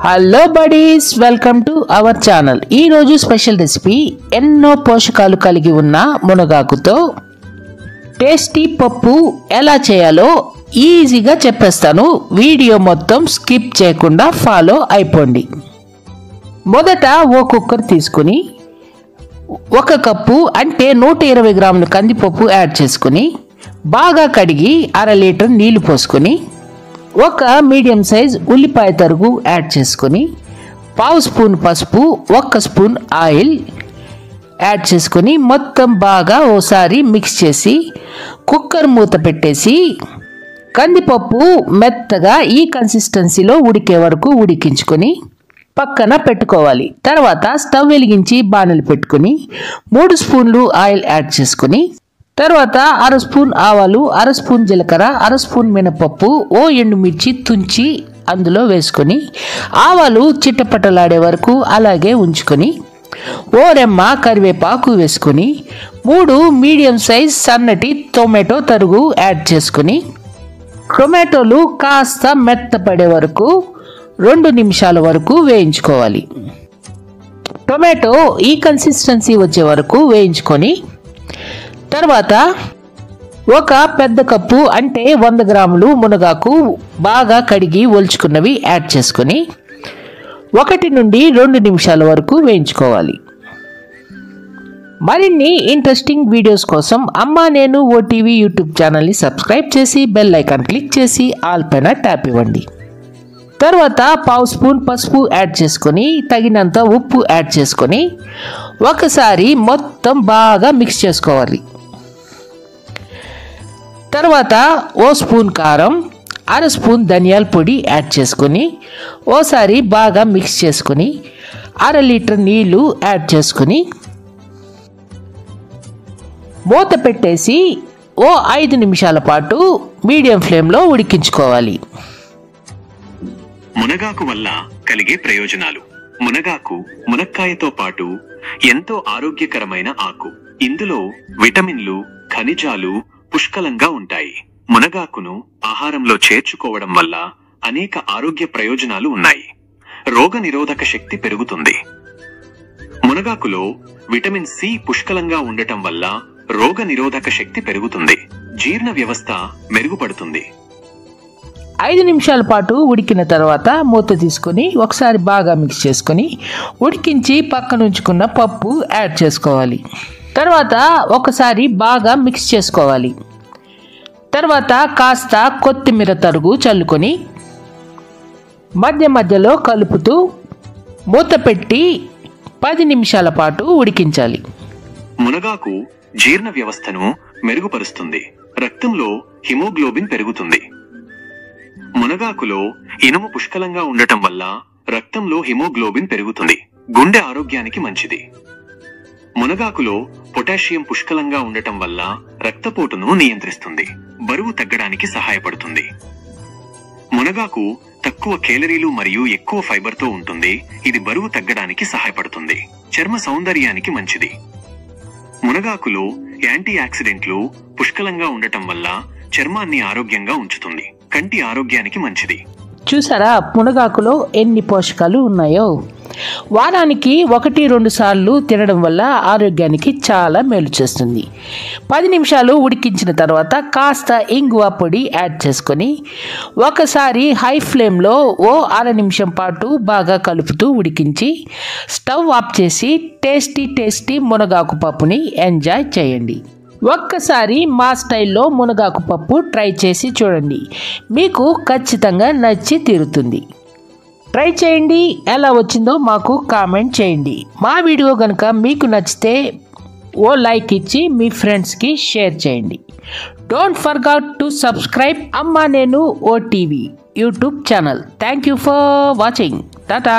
Hello buddies, welcome to our channel. ఈరోజు special recipe ఎన్నో పోషకాలు కలిగి ఉన్న మునగాకుతో టేస్టీ పప్పు ఎలా చేయాలో ఈజీగా చెప్పేస్తాను. వీడియో మొత్తం స్కిప్ చేయకుండా ఫాలో అయిపోండి. మొదట ఓ కుక్కర్ తీసుకుని 1 కప్పు అంటే 120 గ్రాముల కందిపప్పు యాడ్ చేసుకుని బాగా కడిగి 1/2 లీటర్ నీళ్లు పోసుకొని 1 మీడియం సైజ్ ఉల్లిపాయ తరుగు యాడ్ చేసుకొని 1/2 స్పూన్ పసుపు 1 స్పూన్ ఆయిల్ యాడ్ చేసుకొని మొత్తం బాగా ఓసారి మిక్స్ చేసి కుక్కర్ మూత పెట్టేసి కందిపప్పు మెత్తగా ఈ కన్సిస్టెన్సీలో ఉడికే వరకు ఉడికించుకొని పక్కన పెట్టుకోవాలి. తర్వాత స్టవ్ వెలిగించి బాణలు పెట్టుకొని 3 స్పూన్లు ఆయిల్ యాడ్ చేసుకొని తర్వాత 1/2 స్పూన్ ఆవాలు, 1/2 స్పూన్ జీలకర్ర, 1/2 స్పూన్ మినపప్పు, ఓ ఎండుమిర్చి తుంచి అందులో వేసుకొని ఆవాలు చిట్టపట్టలాడే వరకు అలాగే ఉంచుకొని ఓ రెమ్మ కరివేపాకు వేసుకొని 3 మీడియం సైజ్ సన్నటి టొమాటో తరుగు యాడ్ చేసుకొని టొమాటోలు కాస్త మెత్తపడే వరకు 2 నిమిషాల వరకు వేయించుకోవాలి. టొమాటో ఈ కన్సిస్టెన్సీ వచ్చే వరకు వేయించుకొని తర్వాత 1 పెద్ద కప్పు అంటే 100 గ్రాములు మునగాకు బాగా కడిగి ఒలుచుకున్నవి యాడ్ చేసుకొని 1 నుండి 2 నిమిషాల వరకు వేయించుకోవాలి. మరిన్ని ఇంట్రెస్టింగ్ వీడియోస్ కోసం అమ్మా నేను ఓటీవీ యూట్యూబ్ ఛానల్ని సబ్స్క్రైబ్ చేసి బెల్ ఐకాన్ క్లిక్ చేసి ఆల్ పైన ట్యాప్ ఇవ్వండి. తర్వాత 1/2 స్పూన్ పసుపు యాడ్ చేసుకొని తగినంత ఉప్పు యాడ్ చేసుకొని ఒకసారి మొత్తం బాగా మిక్స్ చేసుకోవాలి. తర్వాత ఓ స్పూన్ కారం, 1/2 స్పూన్ ధనియాల పొడి యాడ్ చేసుకొని ఓసారి బాగా మిక్స్ చేసుకొని 1/2 లీటర్ నీళ్లు యాడ్ చేసుకొని మూత పెట్టేసి ఓ 5 నిమిషాల పాటు మీడియం ఫ్లేమ్లో ఉడికించుకోవాలి. మునగాకు వల్ల కలిగే ప్రయోజనాలు. మునగాకు మునక్కాయతో పాటు ఎంతో ఆరోగ్యకరమైన ఆకు. ఇందులో విటమిన్లు, ఖనిజాలు పుష్కలంగా ఉంటాయి. మునగాకును ఆహారంలో చేర్చుకోవడం వల్ల అనేక ఆరోగ్య ప్రయోజనాలు ఉన్నాయి. రోగ నిరోధక శక్తి పెరుగుతుంది. మునగాకులో విటమిన్ సి పుష్కలంగా ఉండటం వల్ల రోగ నిరోధక శక్తి పెరుగుతుంది. జీర్ణ వ్యవస్థ మెరుగుపడుతుంది. 5 నిమిషాల పాటు ఉడికిన తర్వాత మూత తీసుకొని ఒకసారి బాగా మిక్స్ చేసుకొని ఉడికించి పక్కన ఉంచుకున్న పప్పు యాడ్ చేసుకోవాలి. తర్వాత ఒకసారి బాగా మిక్స్ చేసుకోవాలి. తర్వాత కాస్త కొత్తిమీర తరుగు చల్లుకొని మధ్య మధ్యలో కలుపుతూ మూత పెట్టి 10 నిమిషాల పాటు ఉడికించాలి. మునగాకు జీర్ణ వ్యవస్థను మెరుగుపరుస్తుంది. రక్తంలో హిమోగ్లోబిన్ పెరుగుతుంది. మునగాకులో ఇనుము పుష్కలంగా ఉండటం వల్ల రక్తంలో హిమోగ్లోబిన్ పెరుగుతుంది. గుండె ఆరోగ్యానికి మంచిది. మునగాకులో పొటాషియం పుష్కలంగా ఉండటం వల్ల రక్తపోటును నియంత్రిస్తుంది. బరువు తగ్గడానికి సహాయపడుతుంది. మునగాకు తక్కువ కేలరీలు మరియు ఎక్కువ ఫైబర్తో ఉంటుంది. ఇది బరువు తగ్గడానికి సహాయపడుతుంది. చర్మ సౌందర్యానికి మంచిది. మునగాకులో యాంటీ ఆక్సిడెంట్లు పుష్కలంగా ఉండటం వల్ల చర్మాన్ని ఆరోగ్యంగా ఉంచుతుంది. కంటి ఆరోగ్యానికి మంచిది. చూసారా మునగాకులో ఎన్ని పోషకాలు ఉన్నాయో. వారానికి 1-2 సార్లు తినడం వల్ల ఆరోగ్యానికి చాలా మేలు చేస్తుంది. 10 నిమిషాలు ఉడికించిన తర్వాత కాస్త ఇంగువ పొడి యాడ్ చేసుకొని ఒకసారి హై ఫ్లేమ్లో ఓ 1/2 నిమిషం పాటు బాగా కలుపుతూ ఉడికించి స్టవ్ ఆఫ్ చేసి టేస్టీ మునగాకు పప్పుని ఎంజాయ్ చేయండి. ఒక్కసారి మా స్టైల్లో మునగాకు పప్పు ట్రై చేసి చూడండి. మీకు ఖచ్చితంగా నచ్చి తీరుతుంది. ట్రై చేయండి. ఎలా వచ్చిందో మాకు కామెంట్ చేయండి. మా వీడియో కనుక మీకు నచ్చితే ఓ లైక్ ఇచ్చి మీ ఫ్రెండ్స్కి షేర్ చేయండి. డోంట్ ఫర్గెట్ టు సబ్స్క్రైబ్ అమ్మా నేను OTV YouTube channel. Thank you for watching. Tata.